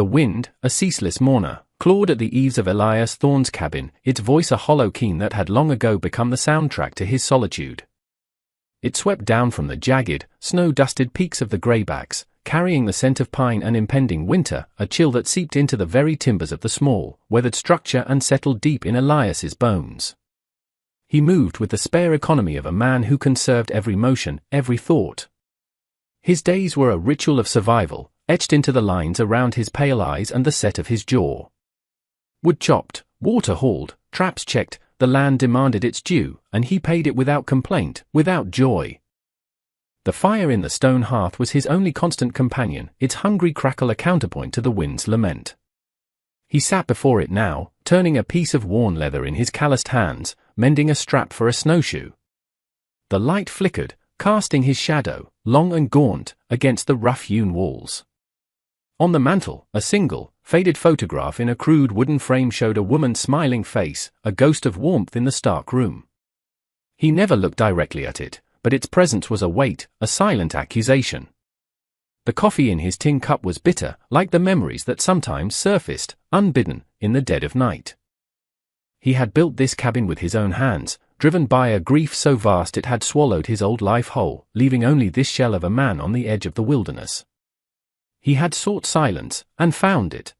The wind, a ceaseless mourner, clawed at the eaves of Elias Thorne's cabin, its voice a hollow keen that had long ago become the soundtrack to his solitude. It swept down from the jagged, snow-dusted peaks of the Greybacks, carrying the scent of pine and impending winter, a chill that seeped into the very timbers of the small, weathered structure and settled deep in Elias's bones. He moved with the spare economy of a man who conserved every motion, every thought. His days were a ritual of survival, etched into the lines around his pale eyes and the set of his jaw. Wood chopped, water hauled, traps checked, the land demanded its due, and he paid it without complaint, without joy. The fire in the stone hearth was his only constant companion, its hungry crackle a counterpoint to the wind's lament. He sat before it now, turning a piece of worn leather in his calloused hands, mending a strap for a snowshoe. The light flickered, casting his shadow, long and gaunt, against the rough-hewn walls. On the mantel, a single, faded photograph in a crude wooden frame showed a woman's smiling face, a ghost of warmth in the stark room. He never looked directly at it, but its presence was a weight, a silent accusation. The coffee in his tin cup was bitter, like the memories that sometimes surfaced, unbidden, in the dead of night. He had built this cabin with his own hands, driven by a grief so vast it had swallowed his old life whole, leaving only this shell of a man on the edge of the wilderness. He had sought silence, and found it.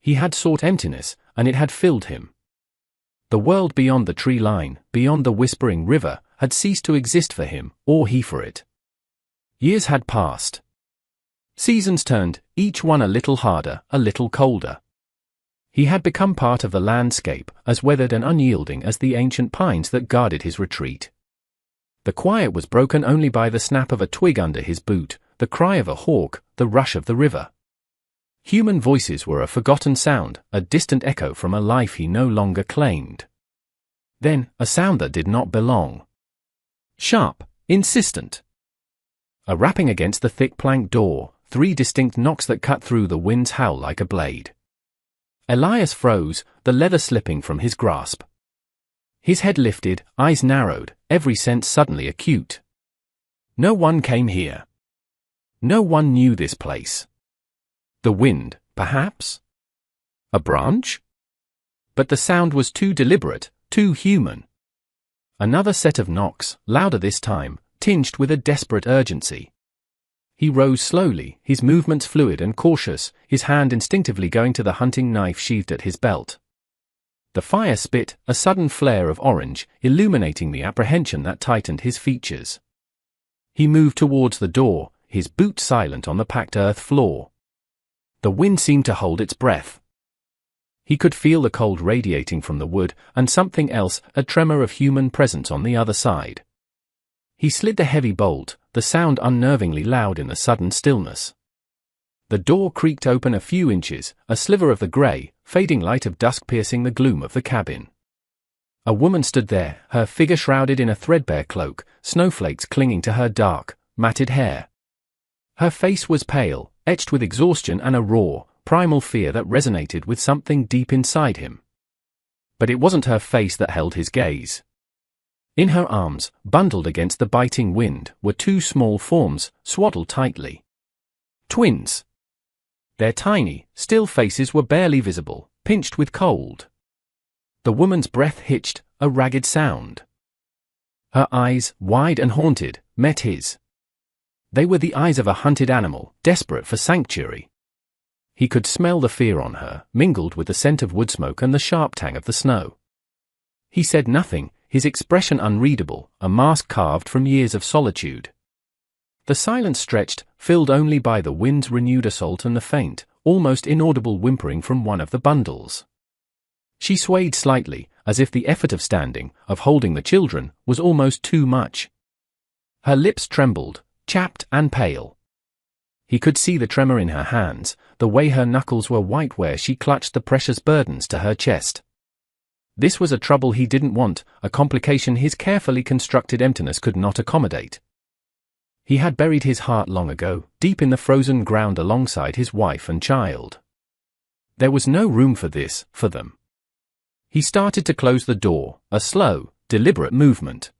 He had sought emptiness, and it had filled him. The world beyond the tree line, beyond the whispering river, had ceased to exist for him, or he for it. Years had passed. Seasons turned, each one a little harder, a little colder. He had become part of the landscape, as weathered and unyielding as the ancient pines that guarded his retreat. The quiet was broken only by the snap of a twig under his boot, the cry of a hawk, the rush of the river. Human voices were a forgotten sound, a distant echo from a life he no longer claimed. Then, a sound that did not belong. Sharp, insistent. A rapping against the thick plank door, 3 distinct knocks that cut through the wind's howl like a blade. Elias froze, the leather slipping from his grasp. His head lifted, eyes narrowed, every sense suddenly acute. No one came here. No one knew this place. The wind, perhaps? A branch? But the sound was too deliberate, too human. Another set of knocks, louder this time, tinged with a desperate urgency. He rose slowly, his movements fluid and cautious, his hand instinctively going to the hunting knife sheathed at his belt. The fire spit, a sudden flare of orange, illuminating the apprehension that tightened his features. He moved towards the door, his boot silent on the packed earth floor. The wind seemed to hold its breath. He could feel the cold radiating from the wood, and something else, a tremor of human presence on the other side. He slid the heavy bolt, the sound unnervingly loud in the sudden stillness. The door creaked open a few inches, a sliver of the grey, fading light of dusk piercing the gloom of the cabin. A woman stood there, her figure shrouded in a threadbare cloak, snowflakes clinging to her dark, matted hair. Her face was pale, etched with exhaustion and a raw, primal fear that resonated with something deep inside him. But it wasn't her face that held his gaze. In her arms, bundled against the biting wind, were 2 small forms, swaddled tightly. Twins. Their tiny, still faces were barely visible, pinched with cold. The woman's breath hitched, a ragged sound. Her eyes, wide and haunted, met his. They were the eyes of a hunted animal, desperate for sanctuary. He could smell the fear on her, mingled with the scent of wood smoke and the sharp tang of the snow. He said nothing, his expression unreadable, a mask carved from years of solitude. The silence stretched, filled only by the wind's renewed assault and the faint, almost inaudible whimpering from one of the bundles. She swayed slightly, as if the effort of standing, of holding the children, was almost too much. Her lips trembled, chapped and pale. He could see the tremor in her hands, the way her knuckles were white where she clutched the precious burdens to her chest. This was a trouble he didn't want, a complication his carefully constructed emptiness could not accommodate. He had buried his heart long ago, deep in the frozen ground alongside his wife and child. There was no room for this, for them. He started to close the door, a slow, deliberate movement.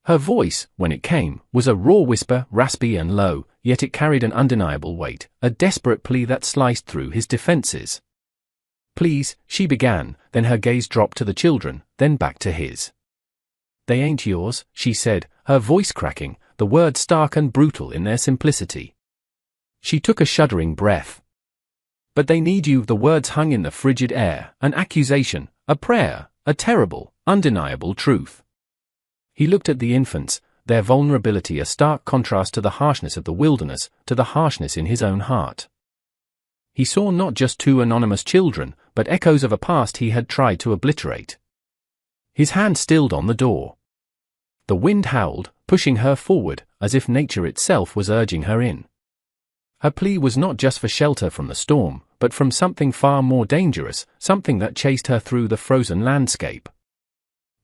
Her voice, when it came, was a raw whisper, raspy and low, yet it carried an undeniable weight, a desperate plea that sliced through his defenses. "Please," she began, then her gaze dropped to the children, then back to his. "They ain't yours," she said, her voice cracking, the words stark and brutal in their simplicity. She took a shuddering breath. "But they need you." The words hung in the frigid air, an accusation, a prayer, a terrible, undeniable truth. He looked at the infants, their vulnerability a stark contrast to the harshness of the wilderness, to the harshness in his own heart. He saw not just two anonymous children, but echoes of a past he had tried to obliterate. His hand stilled on the door. The wind howled, pushing her forward, as if nature itself was urging her in. Her plea was not just for shelter from the storm, but from something far more dangerous, something that chased her through the frozen landscape.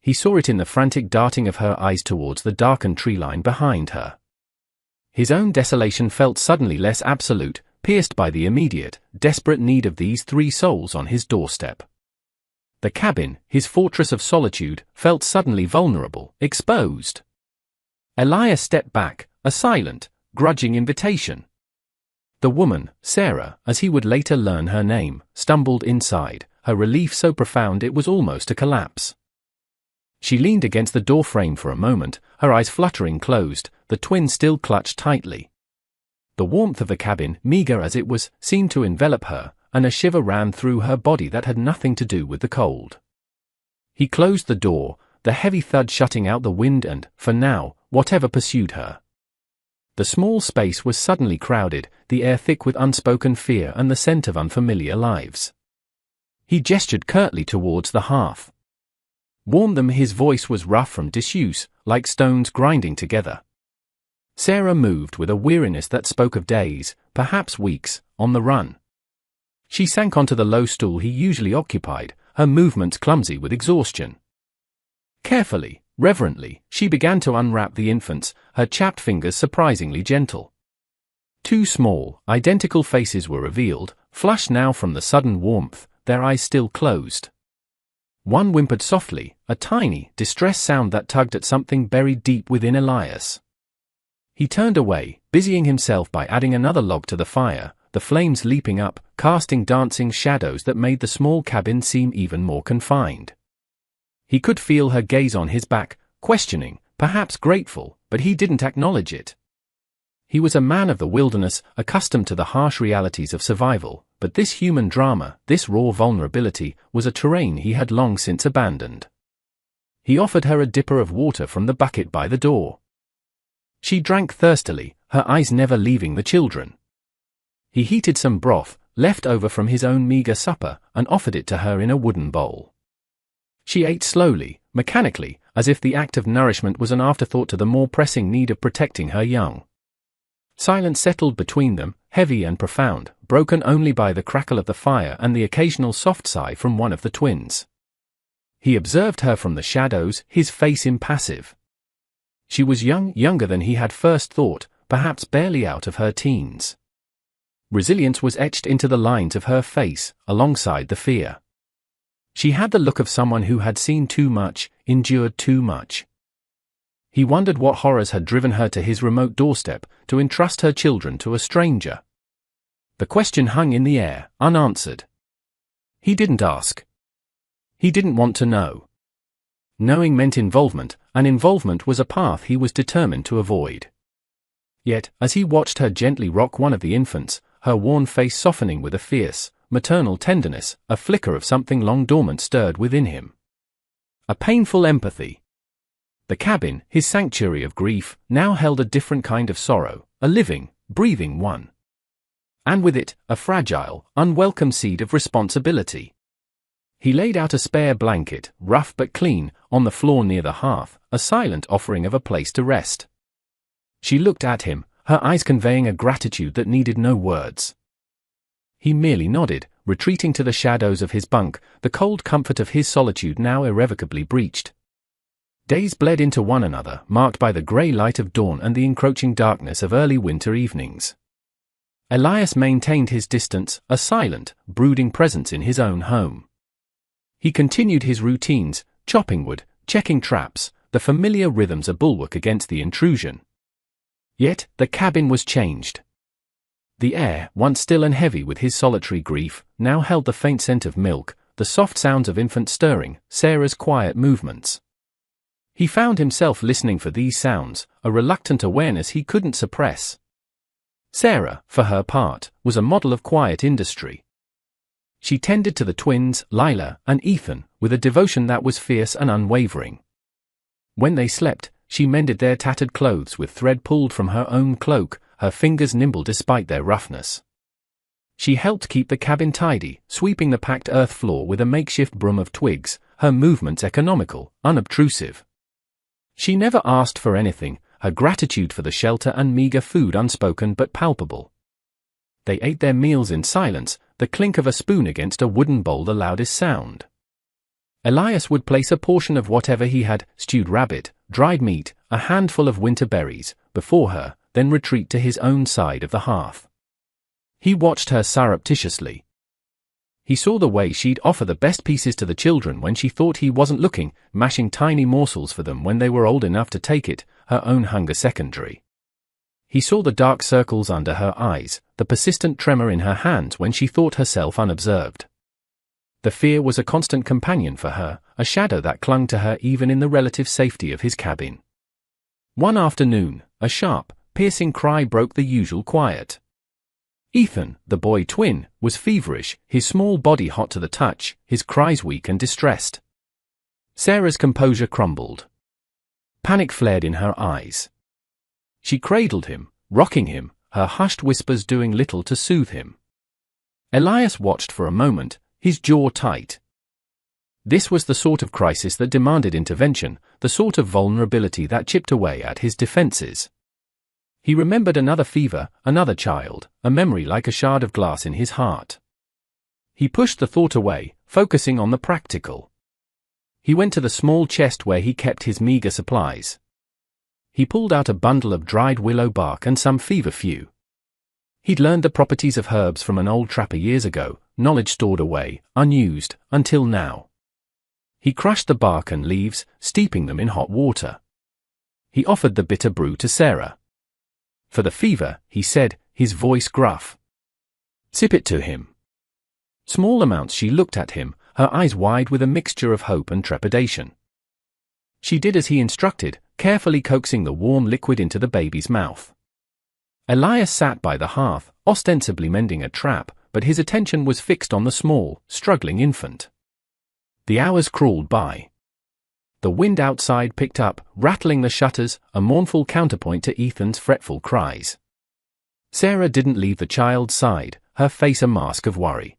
He saw it in the frantic darting of her eyes towards the darkened tree line behind her. His own desolation felt suddenly less absolute, pierced by the immediate, desperate need of these three souls on his doorstep. The cabin, his fortress of solitude, felt suddenly vulnerable, exposed. Elias stepped back, a silent, grudging invitation. The woman, Sarah, as he would later learn her name, stumbled inside, her relief so profound it was almost a collapse. She leaned against the doorframe for a moment, her eyes fluttering closed, the twins still clutched tightly. The warmth of the cabin, meager as it was, seemed to envelop her, and a shiver ran through her body that had nothing to do with the cold. He closed the door, the heavy thud shutting out the wind and, for now, whatever pursued her. The small space was suddenly crowded, the air thick with unspoken fear and the scent of unfamiliar lives. He gestured curtly towards the hearth. "Warm them." His voice was rough from disuse, like stones grinding together. Sarah moved with a weariness that spoke of days, perhaps weeks, on the run. She sank onto the low stool he usually occupied, her movements clumsy with exhaustion. Carefully, reverently, she began to unwrap the infants, her chapped fingers surprisingly gentle. Two small, identical faces were revealed, flushed now from the sudden warmth, their eyes still closed. One whimpered softly, a tiny, distressed sound that tugged at something buried deep within Elias. He turned away, busying himself by adding another log to the fire, the flames leaping up, casting dancing shadows that made the small cabin seem even more confined. He could feel her gaze on his back, questioning, perhaps grateful, but he didn't acknowledge it. He was a man of the wilderness, accustomed to the harsh realities of survival, but this human drama, this raw vulnerability, was a terrain he had long since abandoned. He offered her a dipper of water from the bucket by the door. She drank thirstily, her eyes never leaving the children. He heated some broth, left over from his own meager supper, and offered it to her in a wooden bowl. She ate slowly, mechanically, as if the act of nourishment was an afterthought to the more pressing need of protecting her young. Silence settled between them, heavy and profound, broken only by the crackle of the fire and the occasional soft sigh from one of the twins. He observed her from the shadows, his face impassive. She was younger than he had first thought, perhaps barely out of her teens. Resilience was etched into the lines of her face, alongside the fear. She had the look of someone who had seen too much, endured too much. He wondered what horrors had driven her to his remote doorstep, to entrust her children to a stranger. The question hung in the air, unanswered. He didn't ask. He didn't want to know. Knowing meant involvement, and involvement was a path he was determined to avoid. Yet, as he watched her gently rock one of the infants, her worn face softening with a fierce, maternal tenderness, a flicker of something long dormant stirred within him. A painful empathy. The cabin, his sanctuary of grief, now held a different kind of sorrow, a living, breathing one. And with it, a fragile, unwelcome seed of responsibility. He laid out a spare blanket, rough but clean, on the floor near the hearth, a silent offering of a place to rest. She looked at him, her eyes conveying a gratitude that needed no words. He merely nodded, retreating to the shadows of his bunk, the cold comfort of his solitude now irrevocably breached. Days bled into one another, marked by the grey light of dawn and the encroaching darkness of early winter evenings. Elias maintained his distance, a silent, brooding presence in his own home. He continued his routines, chopping wood, checking traps, the familiar rhythms a bulwark against the intrusion. Yet, the cabin was changed. The air, once still and heavy with his solitary grief, now held the faint scent of milk, the soft sounds of infant stirring, Sarah's quiet movements. He found himself listening for these sounds, a reluctant awareness he couldn't suppress. Sarah, for her part, was a model of quiet industry. She tended to the twins, Lila and Ethan, with a devotion that was fierce and unwavering. When they slept, she mended their tattered clothes with thread pulled from her own cloak, her fingers nimble despite their roughness. She helped keep the cabin tidy, sweeping the packed earth floor with a makeshift broom of twigs, her movements economical, unobtrusive. She never asked for anything, her gratitude for the shelter and meager food unspoken but palpable. They ate their meals in silence, the clink of a spoon against a wooden bowl the loudest sound. Elias would place a portion of whatever he had, stewed rabbit, dried meat, a handful of winter berries, before her, then retreat to his own side of the hearth. He watched her surreptitiously. He saw the way she'd offer the best pieces to the children when she thought he wasn't looking, mashing tiny morsels for them when they were old enough to take it, her own hunger secondary. He saw the dark circles under her eyes, the persistent tremor in her hands when she thought herself unobserved. The fear was a constant companion for her, a shadow that clung to her even in the relative safety of his cabin. One afternoon, a sharp, piercing cry broke the usual quiet. Ethan, the boy twin, was feverish, his small body hot to the touch, his cries weak and distressed. Sarah's composure crumbled. Panic flared in her eyes. She cradled him, rocking him, her hushed whispers doing little to soothe him. Elias watched for a moment, his jaw tight. This was the sort of crisis that demanded intervention, the sort of vulnerability that chipped away at his defenses. He remembered another fever, another child, a memory like a shard of glass in his heart. He pushed the thought away, focusing on the practical. He went to the small chest where he kept his meager supplies. He pulled out a bundle of dried willow bark and some feverfew. He'd learned the properties of herbs from an old trapper years ago, knowledge stored away, unused, until now. He crushed the bark and leaves, steeping them in hot water. He offered the bitter brew to Sarah. For the fever, he said, his voice gruff. Sip it to him. Small amounts. She looked at him, her eyes wide with a mixture of hope and trepidation. She did as he instructed, carefully coaxing the warm liquid into the baby's mouth. Elias sat by the hearth, ostensibly mending a trap, but his attention was fixed on the small, struggling infant. The hours crawled by. The wind outside picked up, rattling the shutters, a mournful counterpoint to Ethan's fretful cries. Sarah didn't leave the child's side, her face a mask of worry.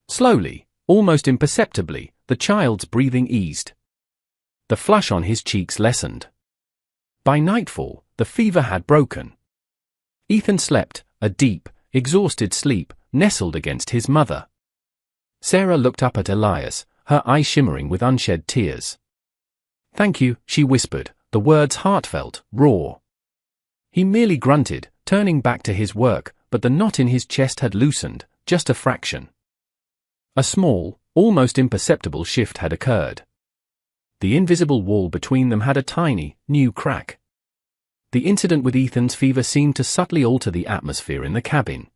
Slowly, almost imperceptibly, the child's breathing eased. The flush on his cheeks lessened. By nightfall, the fever had broken. Ethan slept, a deep, exhausted sleep, nestled against his mother. Sarah looked up at Elias, her eyes shimmering with unshed tears. "Thank you," she whispered, the words heartfelt, raw. He merely grunted, turning back to his work, but the knot in his chest had loosened, just a fraction. A small, almost imperceptible shift had occurred. The invisible wall between them had a tiny, new crack. The incident with Ethan's fever seemed to subtly alter the atmosphere in the cabin.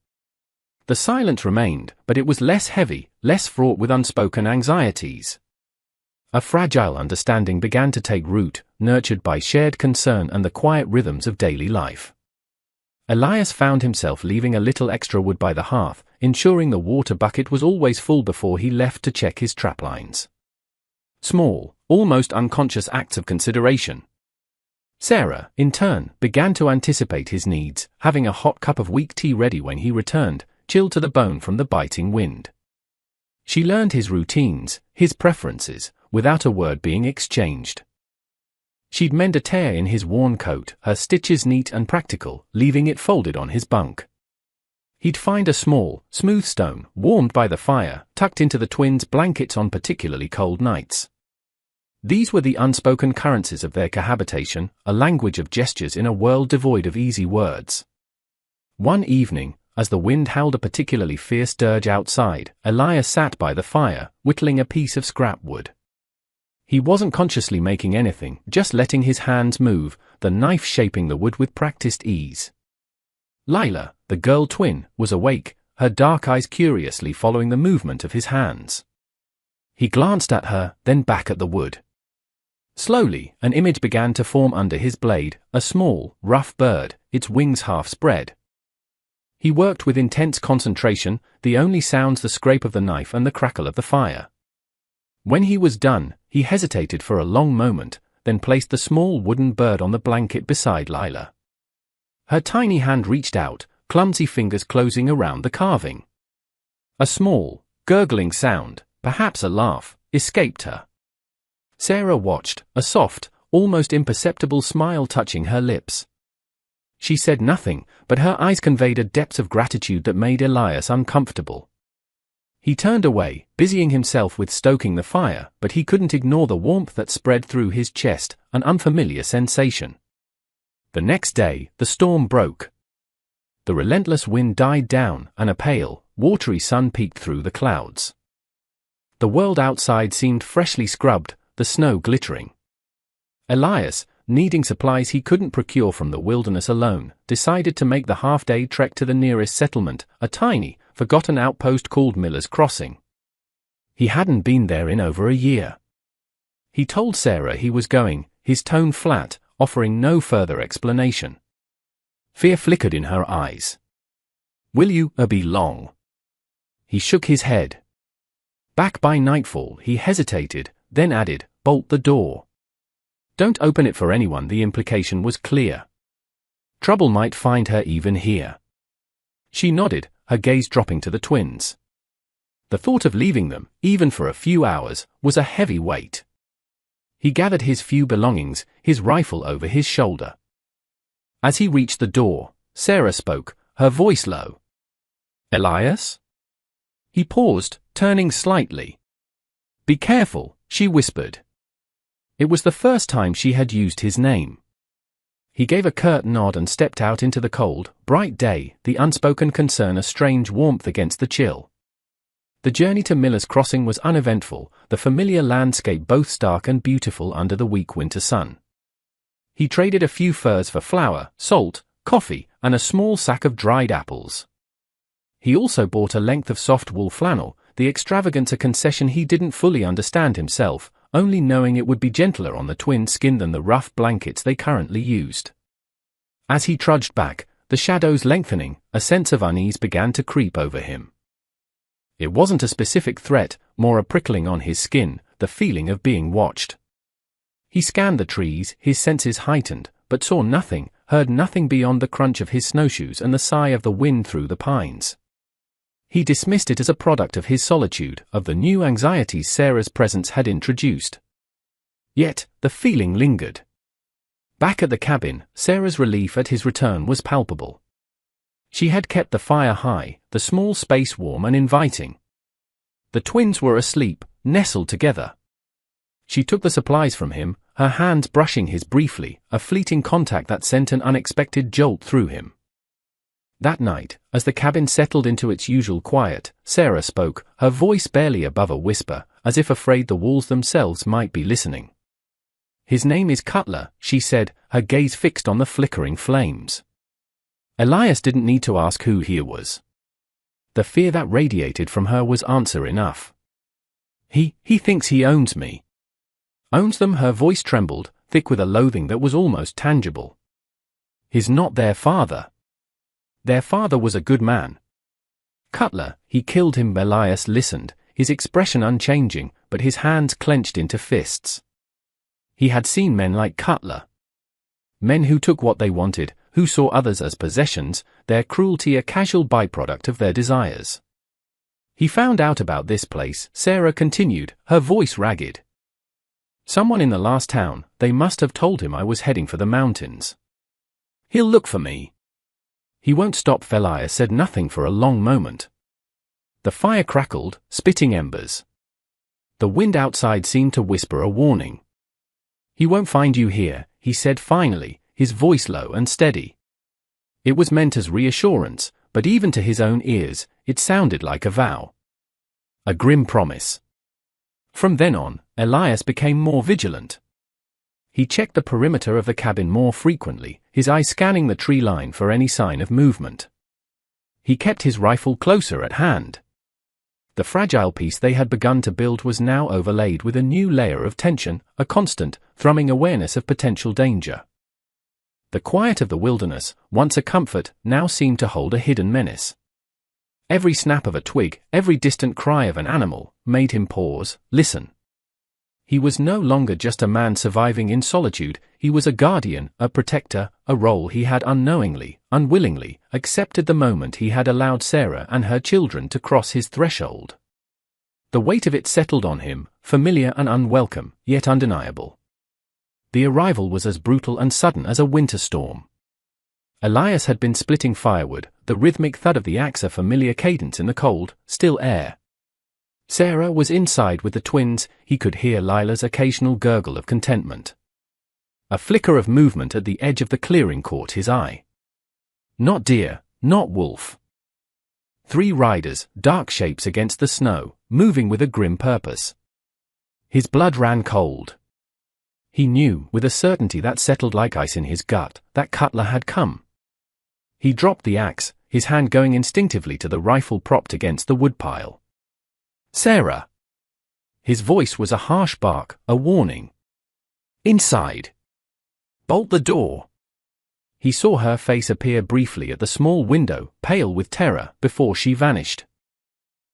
The silence remained, but it was less heavy, less fraught with unspoken anxieties. A fragile understanding began to take root, nurtured by shared concern and the quiet rhythms of daily life. Elias found himself leaving a little extra wood by the hearth, ensuring the water bucket was always full before he left to check his traplines. Small, almost unconscious acts of consideration. Sarah, in turn, began to anticipate his needs, having a hot cup of weak tea ready when he returned, chilled to the bone from the biting wind. She learned his routines, his preferences, without a word being exchanged. She'd mend a tear in his worn coat, her stitches neat and practical, leaving it folded on his bunk. He'd find a small, smooth stone, warmed by the fire, tucked into the twins' blankets on particularly cold nights. These were the unspoken currencies of their cohabitation, a language of gestures in a world devoid of easy words. One evening, as the wind howled a particularly fierce dirge outside, Elias sat by the fire, whittling a piece of scrap wood. He wasn't consciously making anything, just letting his hands move, the knife shaping the wood with practiced ease. Lila, the girl twin, was awake, her dark eyes curiously following the movement of his hands. He glanced at her, then back at the wood. Slowly, an image began to form under his blade, a small, rough bird, its wings half spread. He worked with intense concentration, the only sounds the scrape of the knife and the crackle of the fire. When he was done, he hesitated for a long moment, then placed the small wooden bird on the blanket beside Lila. Her tiny hand reached out, clumsy fingers closing around the carving. A small, gurgling sound, perhaps a laugh, escaped her. Sarah watched, a soft, almost imperceptible smile touching her lips. She said nothing, but her eyes conveyed a depth of gratitude that made Elias uncomfortable. He turned away, busying himself with stoking the fire, but he couldn't ignore the warmth that spread through his chest, an unfamiliar sensation. The next day, the storm broke. The relentless wind died down, and a pale, watery sun peeked through the clouds. The world outside seemed freshly scrubbed, the snow glittering. Elias, needing supplies he couldn't procure from the wilderness alone, decided to make the half-day trek to the nearest settlement, a tiny, forgotten outpost called Miller's Crossing. He hadn't been there in over a year. He told Sarah he was going, his tone flat, offering no further explanation. Fear flickered in her eyes. "Will you be long?" He shook his head. Back by nightfall, he hesitated, then added, "Bolt the door. Don't open it for anyone." The implication was clear. Trouble might find her even here. She nodded, her gaze dropping to the twins. The thought of leaving them, even for a few hours, was a heavy weight. He gathered his few belongings, his rifle over his shoulder. As he reached the door, Sarah spoke, her voice low. "Elias?" He paused, turning slightly. "Be careful," she whispered. It was the first time she had used his name. He gave a curt nod and stepped out into the cold, bright day, the unspoken concern a strange warmth against the chill. The journey to Miller's Crossing was uneventful, the familiar landscape both stark and beautiful under the weak winter sun. He traded a few furs for flour, salt, coffee, and a small sack of dried apples. He also bought a length of soft wool flannel, the extravagance a concession he didn't fully understand himself, only knowing it would be gentler on the twins' skin than the rough blankets they currently used. As he trudged back, the shadows lengthening, a sense of unease began to creep over him. It wasn't a specific threat, more a prickling on his skin, the feeling of being watched. He scanned the trees, his senses heightened, but saw nothing, heard nothing beyond the crunch of his snowshoes and the sigh of the wind through the pines. He dismissed it as a product of his solitude, of the new anxieties Sarah's presence had introduced. Yet, the feeling lingered. Back at the cabin, Sarah's relief at his return was palpable. She had kept the fire high, the small space warm and inviting. The twins were asleep, nestled together. She took the supplies from him, her hands brushing his briefly, a fleeting contact that sent an unexpected jolt through him. That night, as the cabin settled into its usual quiet, Sarah spoke, her voice barely above a whisper, as if afraid the walls themselves might be listening. "His name is Cutler," she said, her gaze fixed on the flickering flames. Elias didn't need to ask who he was. The fear that radiated from her was answer enough. He thinks he owns me." "Owns them?" Her voice trembled, thick with a loathing that was almost tangible. "He's not their father. Their father was a good man. Cutler, he killed him." Elias listened, his expression unchanging, but his hands clenched into fists. He had seen men like Cutler. Men who took what they wanted, who saw others as possessions, their cruelty a casual byproduct of their desires. "He found out about this place," Sarah continued, her voice ragged. "Someone in the last town, they must have told him I was heading for the mountains. He'll look for me. He won't stop." Elias said nothing for a long moment. The fire crackled, spitting embers. The wind outside seemed to whisper a warning. "He won't find you here," he said finally, his voice low and steady. It was meant as reassurance, but even to his own ears, it sounded like a vow. A grim promise. From then on, Elias became more vigilant. He checked the perimeter of the cabin more frequently, his eyes scanning the tree line for any sign of movement. He kept his rifle closer at hand. The fragile peace they had begun to build was now overlaid with a new layer of tension, a constant, thrumming awareness of potential danger. The quiet of the wilderness, once a comfort, now seemed to hold a hidden menace. Every snap of a twig, every distant cry of an animal, made him pause, listen. He was no longer just a man surviving in solitude, he was a guardian, a protector, a role he had unknowingly, unwillingly, accepted the moment he had allowed Sarah and her children to cross his threshold. The weight of it settled on him, familiar and unwelcome, yet undeniable. The arrival was as brutal and sudden as a winter storm. Elias had been splitting firewood, the rhythmic thud of the axe a familiar cadence in the cold, still air. Sarah was inside with the twins, he could hear Lila's occasional gurgle of contentment. A flicker of movement at the edge of the clearing caught his eye. Not deer, not wolf. 3 riders, dark shapes against the snow, moving with a grim purpose. His blood ran cold. He knew, with a certainty that settled like ice in his gut, that Cutler had come. He dropped the axe, his hand going instinctively to the rifle propped against the woodpile. Sarah. His voice was a harsh bark, a warning. Inside. Bolt the door. He saw her face appear briefly at the small window, pale with terror, before she vanished.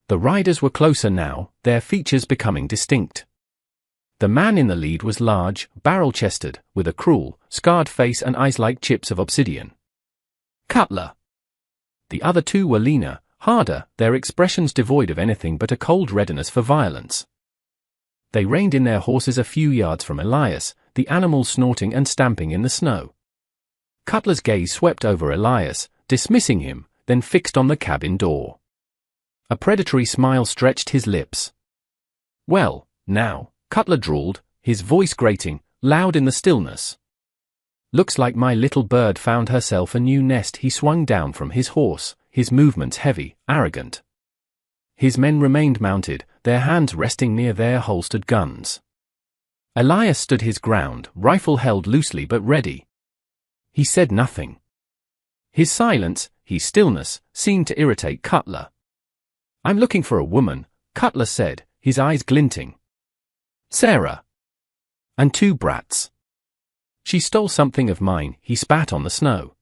The riders were closer now, their features becoming distinct. The man in the lead was large, barrel-chested, with a cruel, scarred face and eyes like chips of obsidian. Cutler. The other 2 were leaner, harder, their expressions devoid of anything but a cold readiness for violence. They reined in their horses a few yards from Elias, the animals snorting and stamping in the snow. Cutler's gaze swept over Elias, dismissing him, then fixed on the cabin door. A predatory smile stretched his lips. Well, now, Cutler drawled, his voice grating, loud in the stillness. Looks like my little bird found herself a new nest. He swung down from his horse, his movements heavy, arrogant. His men remained mounted, their hands resting near their holstered guns. Elias stood his ground, rifle held loosely but ready. He said nothing. His silence, his stillness, seemed to irritate Cutler. I'm looking for a woman, Cutler said, his eyes glinting. Sarah. And 2 brats. She stole something of mine, he spat on the snow.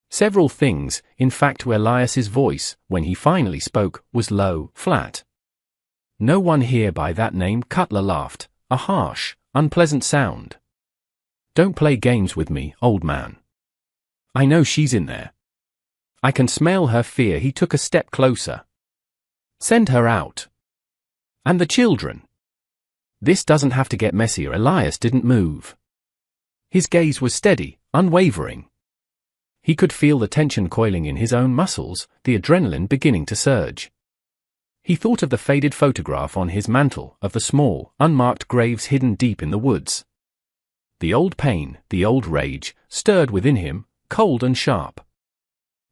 Several things, in fact Elias's voice, when he finally spoke, was low, flat. No one here by that name, Cutler laughed, a harsh, unpleasant sound. Don't play games with me, old man. I know she's in there. I can smell her fear. He took a step closer. Send her out. And the children. This doesn't have to get messier. Elias didn't move. His gaze was steady, unwavering. He could feel the tension coiling in his own muscles, the adrenaline beginning to surge. He thought of the faded photograph on his mantle, of the small, unmarked graves hidden deep in the woods. The old pain, the old rage, stirred within him, cold and sharp.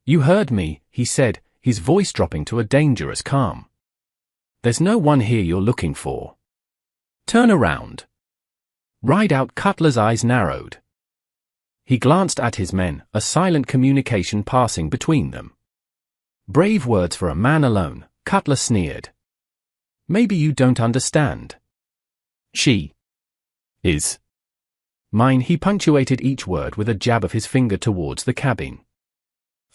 You heard me, he said, his voice dropping to a dangerous calm. There's no one here you're looking for. Turn around. Ride out. Cutler's eyes narrowed. He glanced at his men, a silent communication passing between them. Brave words for a man alone, Cutler sneered. Maybe you don't understand. She is mine. He punctuated each word with a jab of his finger towards the cabin.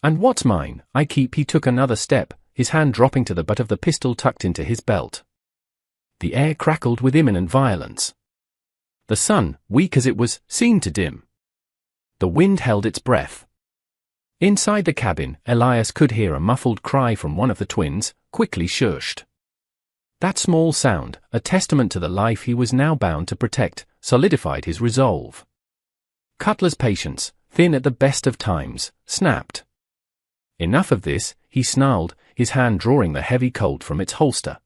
And what's mine, I keep. He took another step, his hand dropping to the butt of the pistol tucked into his belt. The air crackled with imminent violence. The sun, weak as it was, seemed to dim. The wind held its breath. Inside the cabin, Elias could hear a muffled cry from one of the twins, quickly shushed. That small sound, a testament to the life he was now bound to protect, solidified his resolve. Cutler's patience, thin at the best of times, snapped. Enough of this, he snarled, his hand drawing the heavy Colt from its holster.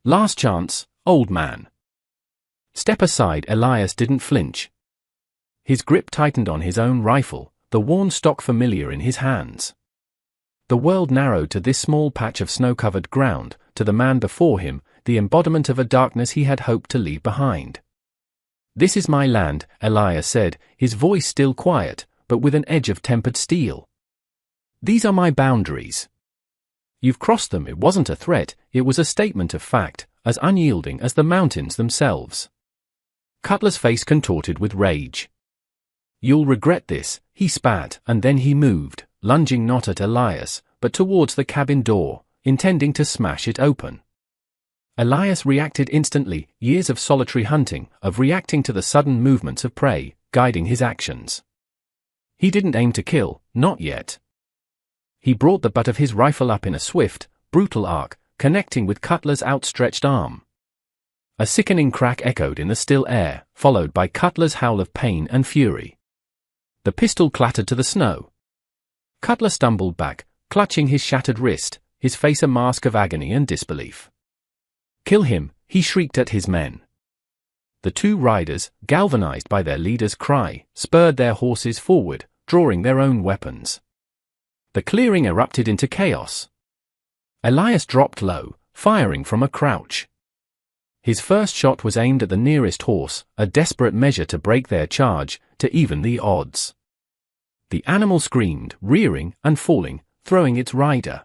Last chance, old man. Step aside. Elias didn't flinch. His grip tightened on his own rifle, the worn stock familiar in his hands. The world narrowed to this small patch of snow-covered ground, to the man before him, the embodiment of a darkness he had hoped to leave behind. "This is my land," Elias said, his voice still quiet, but with an edge of tempered steel. "These are my boundaries. You've crossed them." It wasn't a threat, it was a statement of fact, as unyielding as the mountains themselves. Cutler's face contorted with rage. "You'll regret this," he spat, and then he moved, lunging not at Elias, but towards the cabin door, intending to smash it open. Elias reacted instantly, years of solitary hunting, of reacting to the sudden movements of prey, guiding his actions. He didn't aim to kill, not yet. He brought the butt of his rifle up in a swift, brutal arc, connecting with Cutler's outstretched arm. A sickening crack echoed in the still air, followed by Cutler's howl of pain and fury. The pistol clattered to the snow. Cutler stumbled back, clutching his shattered wrist, his face a mask of agony and disbelief. "Kill him," he shrieked at his men. The two riders, galvanized by their leader's cry, spurred their horses forward, drawing their own weapons. The clearing erupted into chaos. Elias dropped low, firing from a crouch. His first shot was aimed at the nearest horse, a desperate measure to break their charge, to even the odds. The animal screamed, rearing and falling, throwing its rider.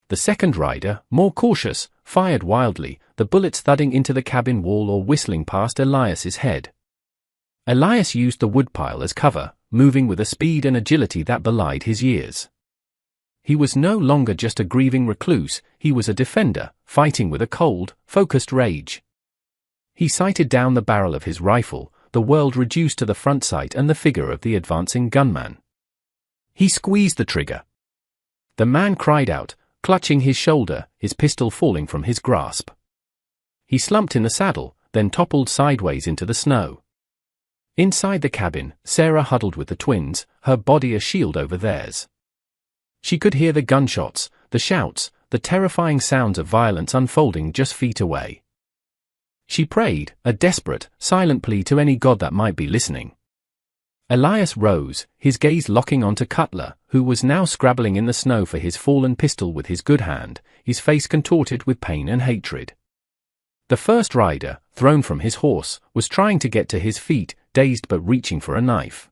The second rider, more cautious, fired wildly, the bullets thudding into the cabin wall or whistling past Elias's head. Elias used the woodpile as cover, moving with a speed and agility that belied his years. He was no longer just a grieving recluse, he was a defender, fighting with a cold, focused rage. He sighted down the barrel of his rifle, the world reduced to the front sight and the figure of the advancing gunman. He squeezed the trigger. The man cried out, clutching his shoulder, his pistol falling from his grasp. He slumped in the saddle, then toppled sideways into the snow. Inside the cabin, Sarah huddled with the twins, her body a shield over theirs. She could hear the gunshots, the shouts, the terrifying sounds of violence unfolding just feet away. She prayed, a desperate, silent plea to any god that might be listening. Elias rose, his gaze locking onto Cutler, who was now scrabbling in the snow for his fallen pistol with his good hand, his face contorted with pain and hatred. The first rider, thrown from his horse, was trying to get to his feet, dazed but reaching for a knife.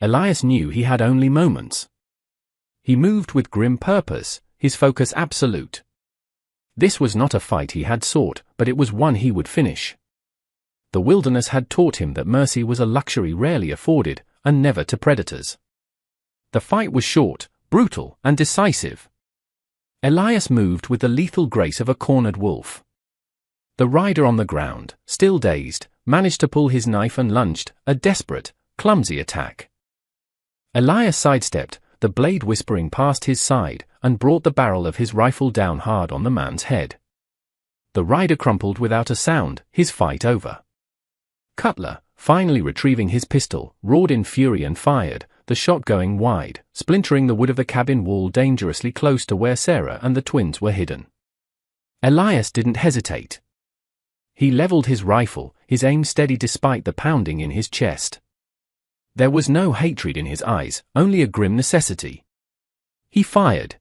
Elias knew he had only moments. He moved with grim purpose, his focus absolute. This was not a fight he had sought, but it was one he would finish. The wilderness had taught him that mercy was a luxury rarely afforded, and never to predators. The fight was short, brutal, and decisive. Elias moved with the lethal grace of a cornered wolf. The rider on the ground, still dazed, managed to pull his knife and lunged, a desperate, clumsy attack. Elias sidestepped, the blade whispering past his side, and brought the barrel of his rifle down hard on the man's head. The rider crumpled without a sound, his fight over. Cutler, finally retrieving his pistol, roared in fury and fired, the shot going wide, splintering the wood of the cabin wall dangerously close to where Sarah and the twins were hidden. Elias didn't hesitate. He leveled his rifle, his aim steady despite the pounding in his chest. There was no hatred in his eyes, only a grim necessity. He fired.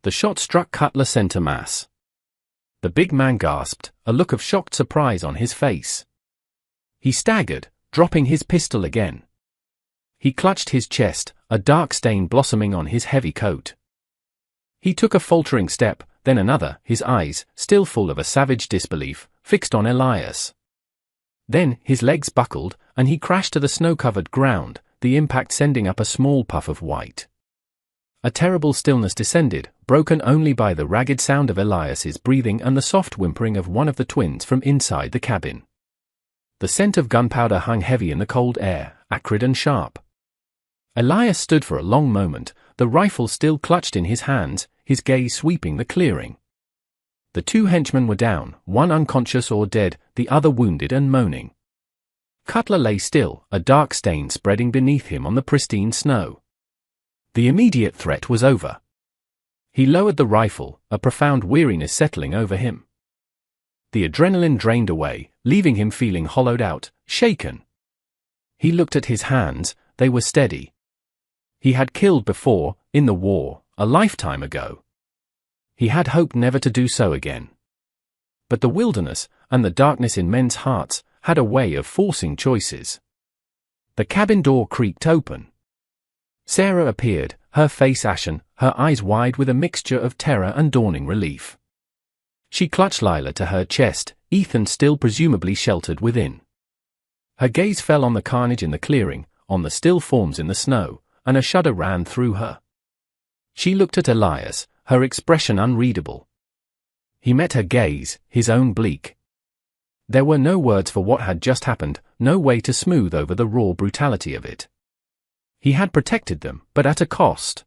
The shot struck Cutler center mass. The big man gasped, a look of shocked surprise on his face. He staggered, dropping his pistol again. He clutched his chest, a dark stain blossoming on his heavy coat. He took a faltering step, then another, his eyes, still full of a savage disbelief, fixed on Elias. Then, his legs buckled, and he crashed to the snow-covered ground, the impact sending up a small puff of white. A terrible stillness descended, broken only by the ragged sound of Elias's breathing and the soft whimpering of one of the twins from inside the cabin. The scent of gunpowder hung heavy in the cold air, acrid and sharp. Elias stood for a long moment, the rifle still clutched in his hands, his gaze sweeping the clearing. The two henchmen were down, one unconscious or dead, the other wounded and moaning. Cutler lay still, a dark stain spreading beneath him on the pristine snow. The immediate threat was over. He lowered the rifle, a profound weariness settling over him. The adrenaline drained away, leaving him feeling hollowed out, shaken. He looked at his hands, they were steady. He had killed before, in the war, a lifetime ago. He had hoped never to do so again. but the wilderness, and the darkness in men's hearts, had a way of forcing choices. The cabin door creaked open. Sarah appeared, her face ashen, her eyes wide with a mixture of terror and dawning relief. She clutched Lila to her chest, Ethan still presumably sheltered within. Her gaze fell on the carnage in the clearing, on the still forms in the snow, and a shudder ran through her. She looked at Elias, her expression unreadable. He met her gaze, his own bleak. There were no words for what had just happened, no way to smooth over the raw brutality of it. He had protected them, but at a cost.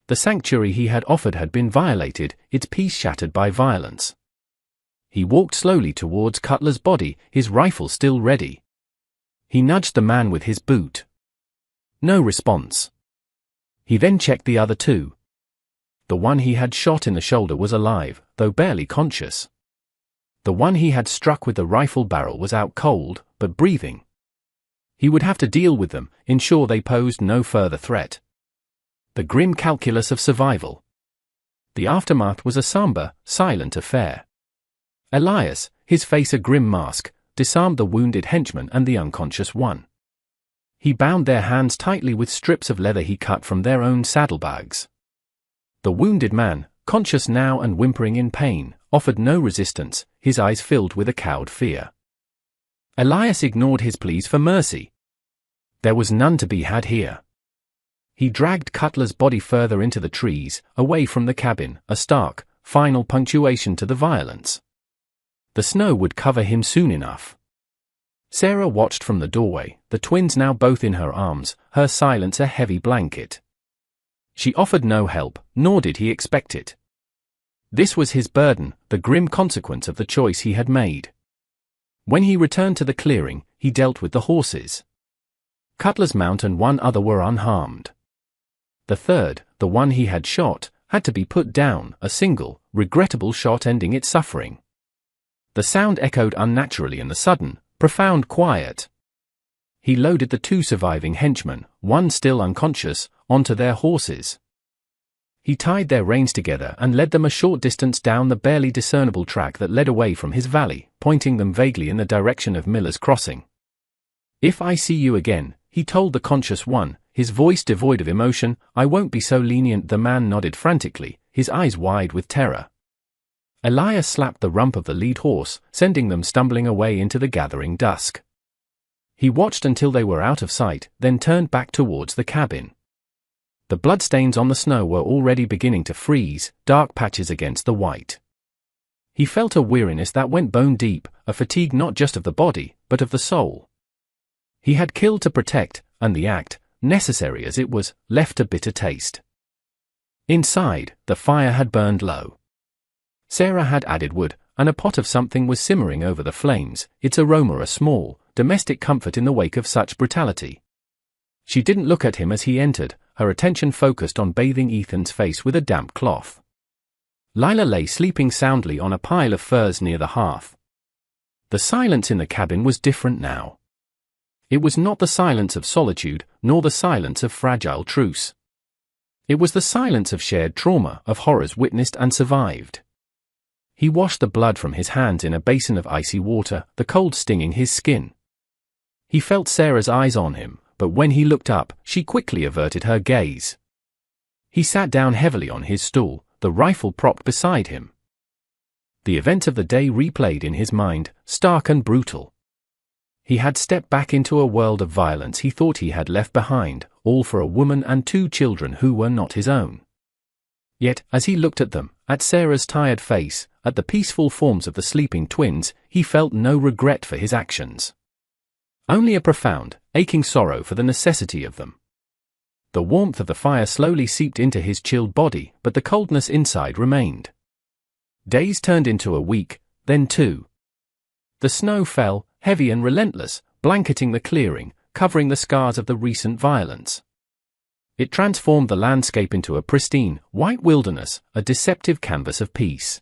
The sanctuary he had offered had been violated, its peace shattered by violence. He walked slowly towards Cutler's body, his rifle still ready. He nudged the man with his boot. No response. He then checked the other two. The one he had shot in the shoulder was alive, though barely conscious. The one he had struck with the rifle barrel was out cold, but breathing. He would have to deal with them, ensure they posed no further threat. The grim calculus of survival. The aftermath was a somber, silent affair. Elias, his face a grim mask, disarmed the wounded henchman and the unconscious one. He bound their hands tightly with strips of leather he cut from their own saddlebags. The wounded man, conscious now and whimpering in pain, offered no resistance, his eyes filled with a cowed fear. Elias ignored his pleas for mercy. There was none to be had here. He dragged Cutler's body further into the trees, away from the cabin, a stark, final punctuation to the violence. The snow would cover him soon enough. Sarah watched from the doorway, the twins now both in her arms, her silence a heavy blanket. She offered no help, nor did he expect it. This was his burden, the grim consequence of the choice he had made. When he returned to the clearing, he dealt with the horses. Cutler's mount and one other were unharmed. The third, the one he had shot, had to be put down, a single, regrettable shot ending its suffering. The sound echoed unnaturally in the sudden, profound quiet. He loaded the two surviving henchmen, one still unconscious, onto their horses. He tied their reins together and led them a short distance down the barely discernible track that led away from his valley, pointing them vaguely in the direction of Miller's Crossing. "If I see you again," he told the conscious one, his voice devoid of emotion, "I won't be so lenient." The man nodded frantically, his eyes wide with terror. Elias slapped the rump of the lead horse, sending them stumbling away into the gathering dusk. He watched until they were out of sight, then turned back towards the cabin. The bloodstains on the snow were already beginning to freeze, dark patches against the white. He felt a weariness that went bone deep, a fatigue not just of the body, but of the soul. He had killed to protect, and the act, necessary as it was, left a bitter taste. Inside, the fire had burned low. Sarah had added wood, and a pot of something was simmering over the flames, its aroma a small, domestic comfort in the wake of such brutality. She didn't look at him as he entered, her attention focused on bathing Ethan's face with a damp cloth. Lila lay sleeping soundly on a pile of furs near the hearth. The silence in the cabin was different now. It was not the silence of solitude, nor the silence of fragile truce. It was the silence of shared trauma, of horrors witnessed and survived. He washed the blood from his hands in a basin of icy water, the cold stinging his skin. He felt Sarah's eyes on him, but when he looked up, she quickly averted her gaze. He sat down heavily on his stool, the rifle propped beside him. The events of the day replayed in his mind, stark and brutal. He had stepped back into a world of violence he thought he had left behind, all for a woman and two children who were not his own. Yet, as he looked at them, at Sarah's tired face, at the peaceful forms of the sleeping twins, he felt no regret for his actions. Only a profound, aching sorrow for the necessity of them. The warmth of the fire slowly seeped into his chilled body, but the coldness inside remained. Days turned into a week, then two. The snow fell, heavy and relentless, blanketing the clearing, covering the scars of the recent violence. It transformed the landscape into a pristine, white wilderness, a deceptive canvas of peace.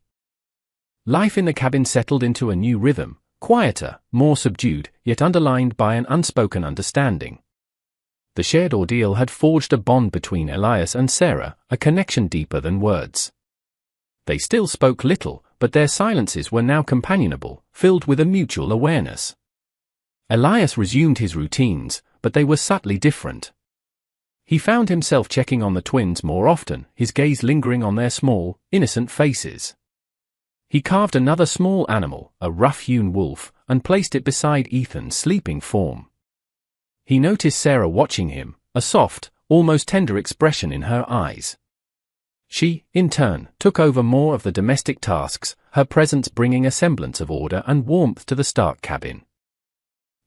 Life in the cabin settled into a new rhythm, quieter, more subdued, yet underlined by an unspoken understanding. The shared ordeal had forged a bond between Elias and Sarah, a connection deeper than words. They still spoke little, but their silences were now companionable, filled with a mutual awareness. Elias resumed his routines, but they were subtly different. He found himself checking on the twins more often, his gaze lingering on their small, innocent faces. He carved another small animal, a rough-hewn wolf, and placed it beside Ethan's sleeping form. He noticed Sarah watching him, a soft, almost tender expression in her eyes. She, in turn, took over more of the domestic tasks, her presence bringing a semblance of order and warmth to the Stark cabin.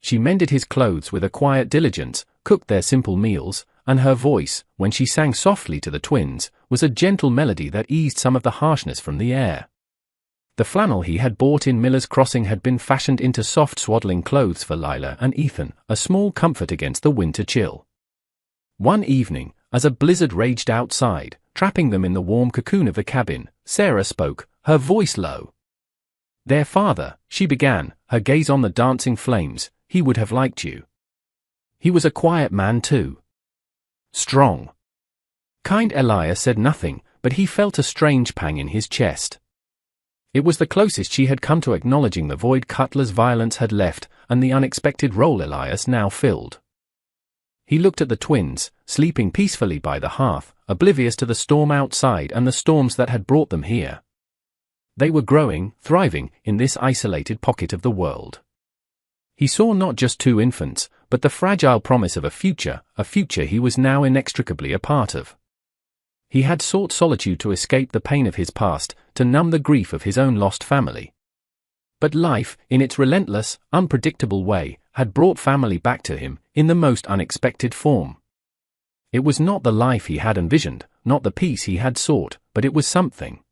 She mended his clothes with a quiet diligence, cooked their simple meals, and her voice, when she sang softly to the twins, was a gentle melody that eased some of the harshness from the air. The flannel he had bought in Miller's Crossing had been fashioned into soft swaddling clothes for Lila and Ethan, a small comfort against the winter chill. One evening, as a blizzard raged outside, trapping them in the warm cocoon of the cabin, Sarah spoke, her voice low. "Their father," she began, her gaze on the dancing flames, "he would have liked you. He was a quiet man too. Strong." Kind Elias said nothing, but he felt a strange pang in his chest. It was the closest she had come to acknowledging the void Cutler's violence had left, and the unexpected role Elias now filled. He looked at the twins, sleeping peacefully by the hearth, oblivious to the storm outside and the storms that had brought them here. They were growing, thriving, in this isolated pocket of the world. He saw not just two infants, but the fragile promise of a future he was now inextricably a part of. He had sought solitude to escape the pain of his past, to numb the grief of his own lost family. But life, in its relentless, unpredictable way, had brought family back to him, in the most unexpected form. It was not the life he had envisioned, not the peace he had sought, but it was something.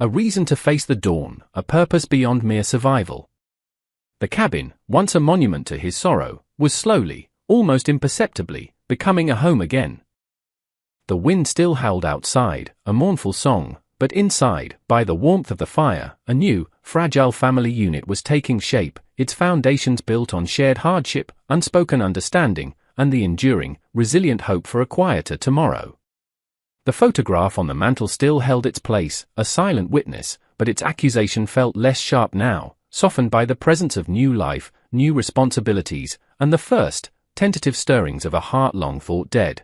A reason to face the dawn, a purpose beyond mere survival. The cabin, once a monument to his sorrow, was slowly, almost imperceptibly, becoming a home again. The wind still howled outside, a mournful song, but inside, by the warmth of the fire, a new, fragile family unit was taking shape, its foundations built on shared hardship, unspoken understanding, and the enduring, resilient hope for a quieter tomorrow. The photograph on the mantel still held its place, a silent witness, but its accusation felt less sharp now, softened by the presence of new life, new responsibilities, and the first, tentative stirrings of a heart long thought dead.